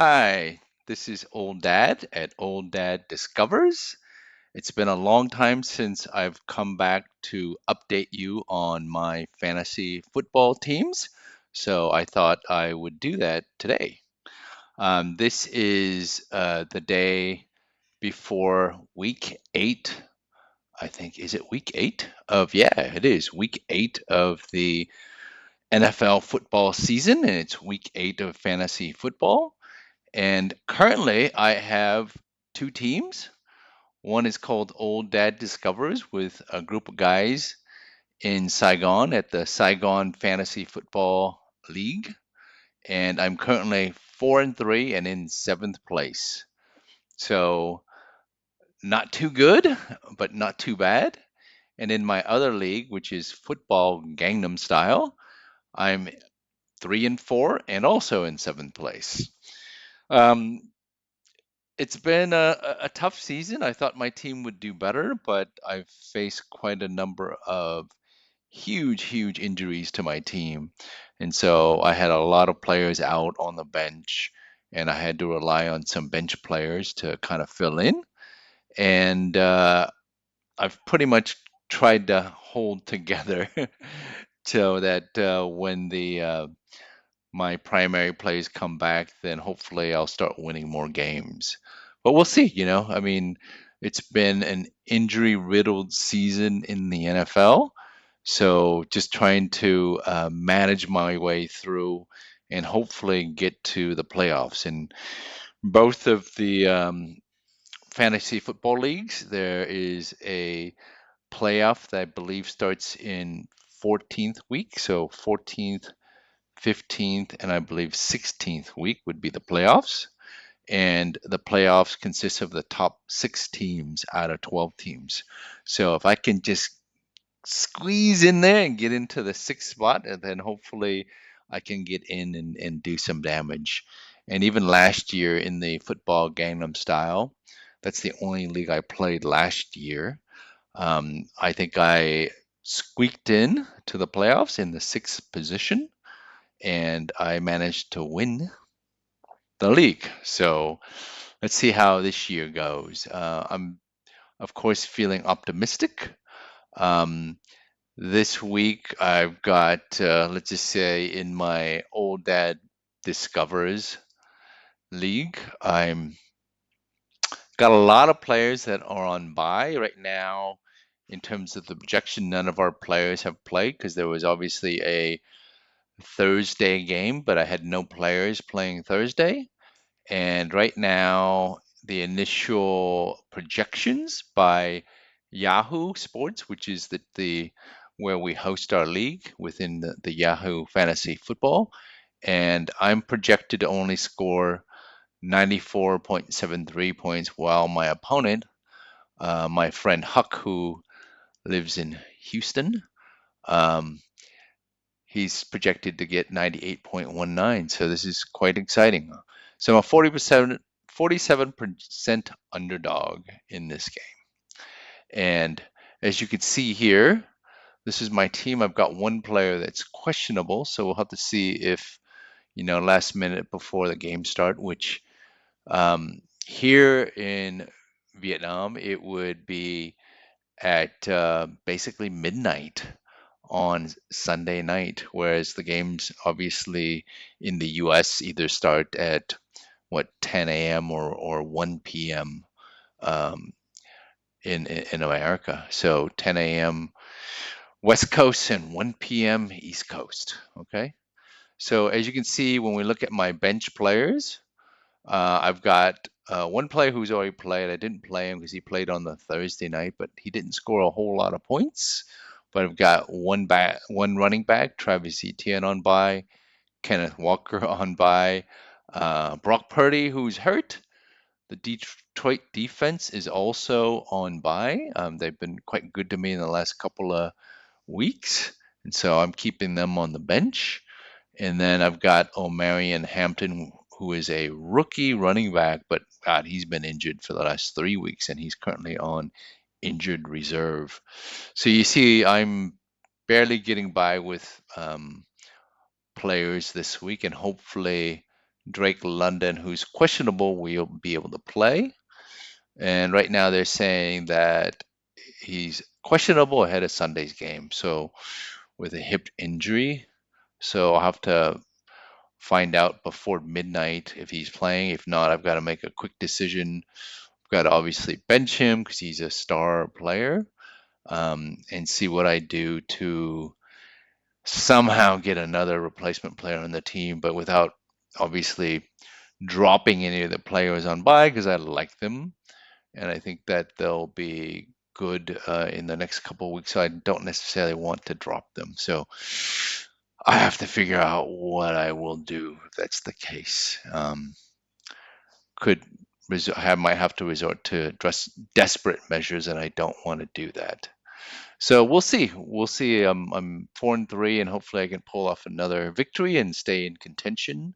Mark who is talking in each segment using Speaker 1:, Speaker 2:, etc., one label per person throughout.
Speaker 1: Hi, this is Old Dad at Old Dad Discovers. It's been a long time since I've come back to update you on my fantasy football teams, so I thought I would do that today. This is the day before week 8. I think, is it week 8 of, yeah, it is week 8 of the NFL football season, and it's week 8 of fantasy football. And currently, I have two teams. One is called Old Dad Discovers with a group of guys in Saigon at the Saigon Fantasy Football League. And I'm currently 4-3 and in seventh place. So, not too good, but not too bad. And in my other league, which is football Gangnam style, I'm 3-4 and also in seventh place. Um, It's been a tough season. I thought my team would do better, but I've faced quite a number of huge injuries to my team. And so I had a lot of players out on the bench, and I had to rely on some bench players to kind of fill in. And I've pretty much tried to hold together so that when the my primary plays come back, then hopefully I'll start winning more games. But we'll see, I mean, it's been an injury riddled season in the NFL. So just trying to manage my way through and hopefully get to the playoffs. In both of the fantasy football leagues, there is a playoff that I believe starts in 14th week. So 14th, 15th, and I believe 16th week would be the playoffs. And the playoffs consist of the top 6 teams out of 12 teams. So if I can just squeeze in there and get into the sixth spot, and then hopefully I can get in and do some damage. And even last year in the football Gangnam style, that's the only league I played last year. I think I squeaked in to the playoffs in the sixth position and I managed to win the league. So let's see how this year goes. I'm, of course, feeling optimistic. Um, this week, I've got, let's just say, in my Old Dad Discovers League, I'm got a lot of players that are on bye right now. In terms of the projection, none of our players have played because there was obviously a Thursday game, but I had no players playing Thursday. And right now, the initial projections by Yahoo Sports, which is the where we host our league within the Yahoo Fantasy Football, and I'm projected to only score 94.73 points, while my opponent, my friend Huck, who lives in Houston, um, he's projected to get 98.19. So this is quite exciting. So I'm a 47% underdog in this game. And as you can see here, this is my team. I've got one player that's questionable, so we'll have to see if, last minute before the game start, which here in Vietnam, it would be at basically midnight on Sunday night, whereas the games obviously in the US either start at 10 a.m. or 1 p.m. Um, in America. So 10 a.m. West Coast and 1 p.m. East Coast. Okay. So as you can see, when we look at my bench players, I've got one player who's already played. I didn't play him because he played on the Thursday night, but he didn't score a whole lot of points. But I've got one running back, Travis Etienne on bye, Kenneth Walker on bye, Brock Purdy who's hurt. The Detroit defense is also on bye. They've been quite good to me in the last couple of weeks, and so I'm keeping them on the bench. And then I've got Omarion Hampton, who is a rookie running back, but God, he's been injured for the last 3 weeks, and he's currently on injured reserve. So you see, I'm barely getting by with players this week, and hopefully Drake London, who's questionable, will be able to play. And right now they're saying that he's questionable ahead of Sunday's game. So with a hip injury, so I'll have to find out before midnight if he's playing. If not, I've got to make a quick decision. I've got to obviously bench him because he's a star player, and see what I do to somehow get another replacement player on the team, but without obviously dropping any of the players on by because I like them and I think that they'll be good in the next couple of weeks. So I don't necessarily want to drop them. So I have to figure out what I will do if that's the case. Could might have to resort to desperate measures, and I don't want to do that. So we'll see. We'll see. I'm 4-3, and hopefully I can pull off another victory and stay in contention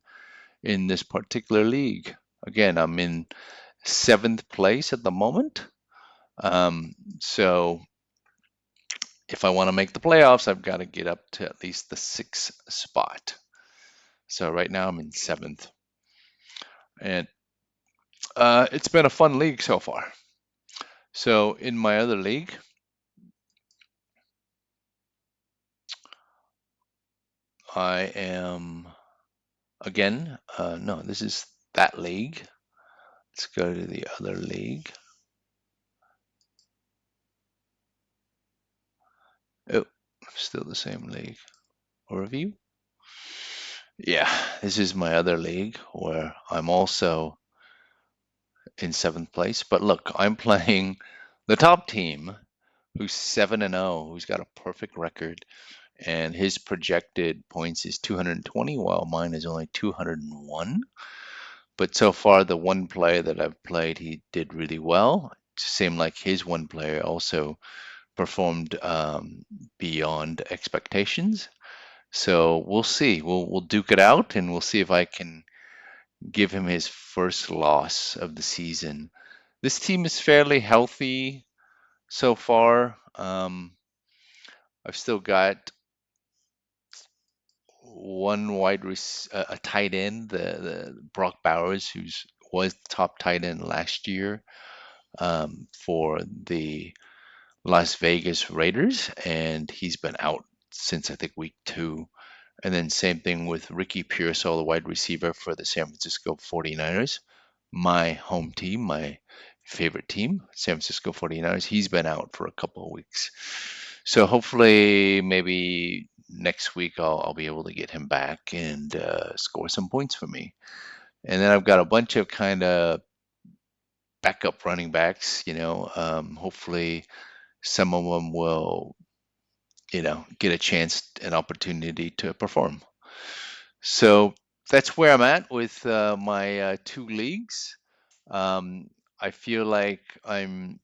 Speaker 1: in this particular league. Again, I'm in seventh place at the moment. So if I want to make the playoffs, I've got to get up to at least the sixth spot. So right now I'm in seventh, and it's been a fun league so far. So in my other league, I am again. No, this is that league. Let's go to the other league. Oh, still the same league. Overview. Yeah, this is my other league where I'm also in seventh place. But look, I'm playing the top team who's 7-0, who's got a perfect record, and his projected points is 220, while mine is only 201. But so far, the one player that I've played, he did really well. It seemed like his one player also performed beyond expectations. So we'll see. We'll duke it out, and we'll see if I can give him his first loss of the season. This team is fairly healthy so far. I've still got one a tight end, the Brock Bowers, who's was top tight end last year for the Las Vegas Raiders, and he's been out since I think week 2. And then same thing with Ricky Pearsall, the wide receiver for the San Francisco 49ers, my home team, my favorite team, San Francisco 49ers. He's been out for a couple of weeks. So hopefully maybe next week I'll be able to get him back and score some points for me. And then I've got a bunch of kind of backup running backs, hopefully some of them will, get a chance, an opportunity to perform. So that's where I'm at with my 2 leagues. Um, I feel like I'm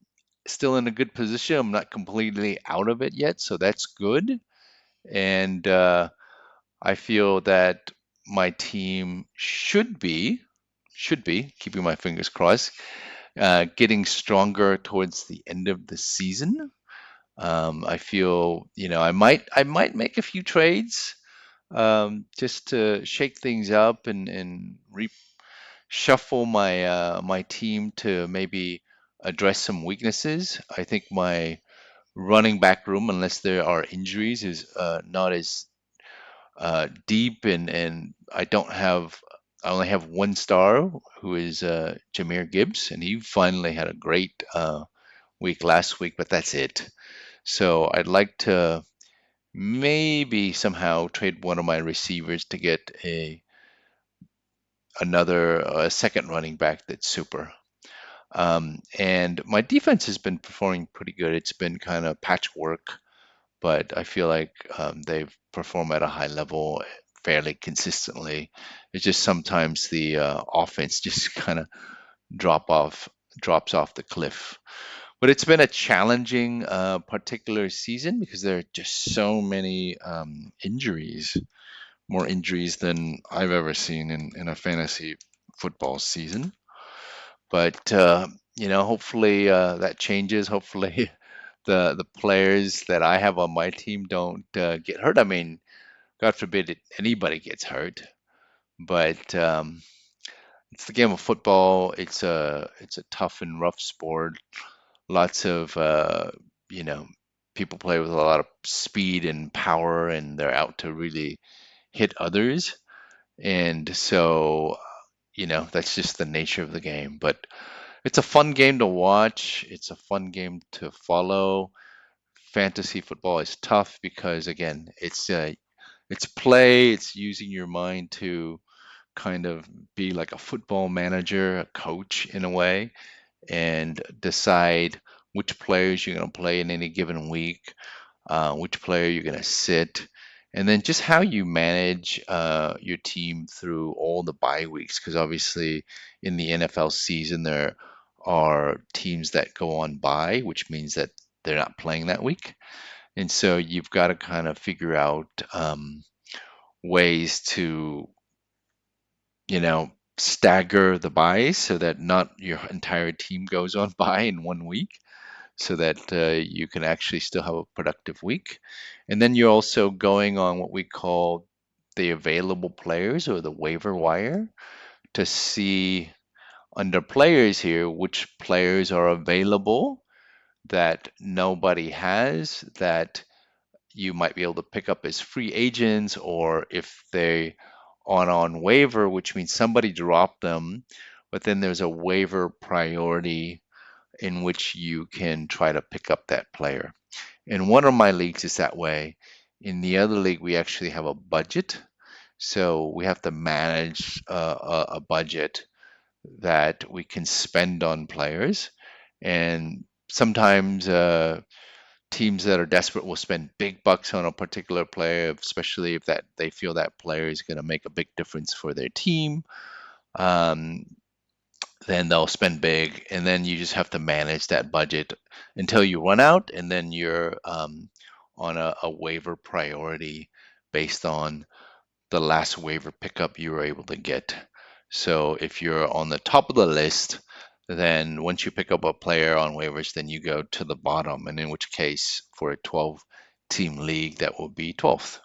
Speaker 1: still in a good position. I'm not completely out of it yet, so that's good. And I feel that my team should be keeping my fingers crossed, getting stronger towards the end of the season. I feel, I might make a few trades just to shake things up and reshuffle my team to maybe address some weaknesses. I think my running back room, unless there are injuries, is not as deep, and I only have one star who is Jameer Gibbs, and he finally had a great week last week, but that's it. So I'd like to maybe somehow trade one of my receivers to get another second running back that's super. And my defense has been performing pretty good. It's been kind of patchwork, but I feel like they've performed at a high level fairly consistently. It's just sometimes the offense just kind of drops off the cliff. But it's been a challenging particular season because there are just so many injuries, more injuries than I've ever seen in a fantasy football season. But hopefully that changes. Hopefully the players that I have on my team don't get hurt. I mean, God forbid anybody gets hurt. But It's the game of football. It's a tough and rough sport. Lots of you know, people play with a lot of speed and power, and they're out to really hit others. And so, that's just the nature of the game. But it's a fun game to watch. It's a fun game to follow. Fantasy football is tough because again, it's play. It's using your mind to kind of be like a football manager, a coach in a way, and decide which players you're going to play in any given week, which player you're going to sit, and then just how you manage your team through all the bye weeks. Because obviously, in the NFL season, there are teams that go on bye, which means that they're not playing that week. And so you've got to kind of figure out ways to, stagger the buys so that not your entire team goes on bye in one week, so that you can actually still have a productive week. And then you're also going on what we call the available players or the waiver wire to see under players here which players are available that nobody has that you might be able to pick up as free agents, or if they on waiver, which means somebody dropped them, but then there's a waiver priority in which you can try to pick up that player. In one of my leagues is that way. In the other league, we actually have a budget. So we have to manage a budget that we can spend on players. And sometimes teams that are desperate will spend big bucks on a particular player, especially if that they feel that player is going to make a big difference for their team. Um, then they'll spend big, and then you just have to manage that budget until you run out, and then you're on a waiver priority based on the last waiver pickup you were able to get. So if you're on the top of the list, then once you pick up a player on waivers, then you go to the bottom, and in which case, for a 12 team league, that will be 12th.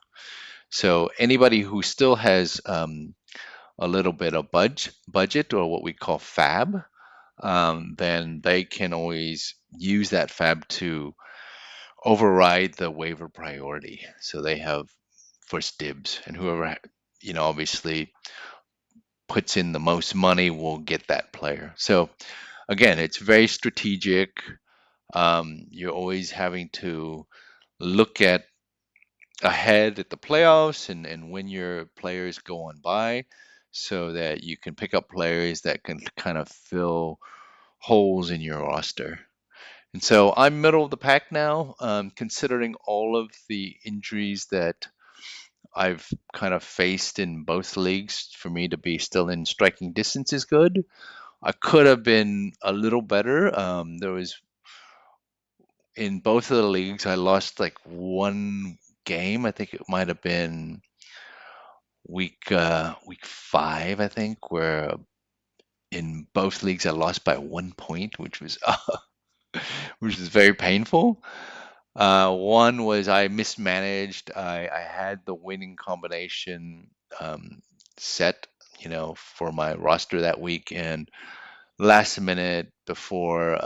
Speaker 1: So anybody who still has a little bit of budget or what we call fab, then they can always use that fab to override the waiver priority. So they have first dibs, and whoever, obviously puts in the most money will get that player. So again, it's very strategic. You're always having to look at ahead at the playoffs and when your players go on by so that you can pick up players that can kind of fill holes in your roster. And so I'm middle of the pack now, considering all of the injuries that I've kind of faced in both leagues. For me to be still in striking distance is good. I could have been a little better. There was in both of the leagues, I lost like one game. I think it might have been week 5, I think, where in both leagues I lost by 1 point, which was which was very painful. One was I mismanaged. I had the winning combination set, for my roster that week, and last minute before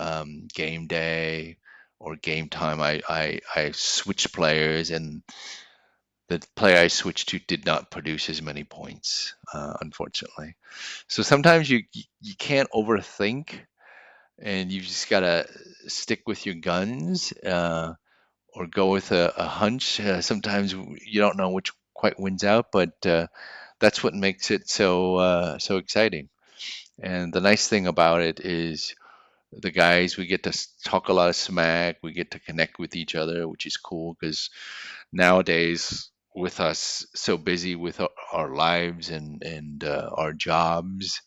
Speaker 1: game day or game time, I switched players, and the player I switched to did not produce as many points, unfortunately. So sometimes you can't overthink, and you just gotta stick with your guns. Or go with a hunch. Sometimes you don't know which quite wins out, but that's what makes it so exciting. And the nice thing about it is the guys, we get to talk a lot of smack. We get to connect with each other, which is cool because nowadays, with us so busy with our lives and our jobs,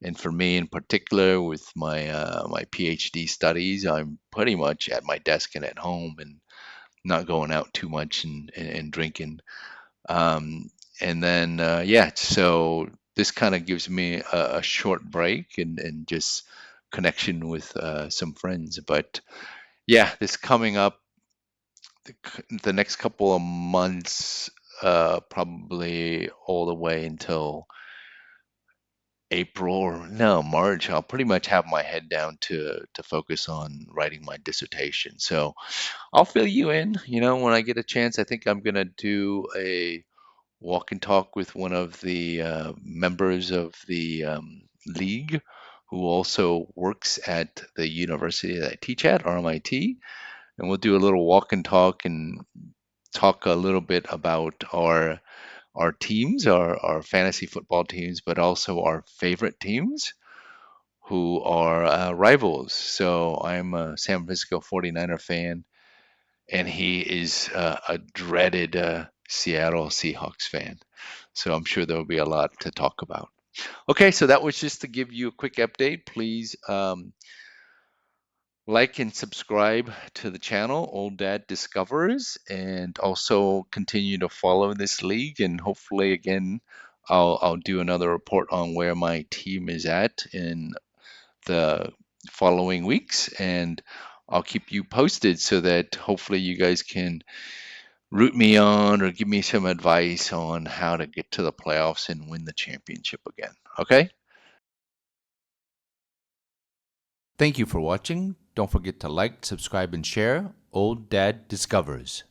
Speaker 1: and for me in particular with my PhD studies, I'm pretty much at my desk and at home and not going out too much and drinking. Um, and then, yeah, so this kind of gives me a short break and just connection with some friends. But yeah, this coming up, the next couple of months, probably all the way until April or no, March, I'll pretty much have my head down to focus on writing my dissertation. So I'll fill you in, when I get a chance. I think I'm gonna do a walk and talk with one of the members of the league who also works at the university that I teach at, RMIT, and we'll do a little walk and talk and talk a little bit about our teams, our fantasy football teams, but also our favorite teams who are rivals. So I'm a San Francisco 49er fan, and he is a dreaded Seattle Seahawks fan. So I'm sure there'll be a lot to talk about. Okay, so that was just to give you a quick update. Please like and subscribe to the channel, Old Dad Discovers, and also continue to follow this league. And hopefully, again, I'll do another report on where my team is at in the following weeks, and I'll keep you posted so that hopefully you guys can root me on or give me some advice on how to get to the playoffs and win the championship again. Okay? Thank you for watching. Don't forget to like, subscribe, and share. Old Dad Discovers.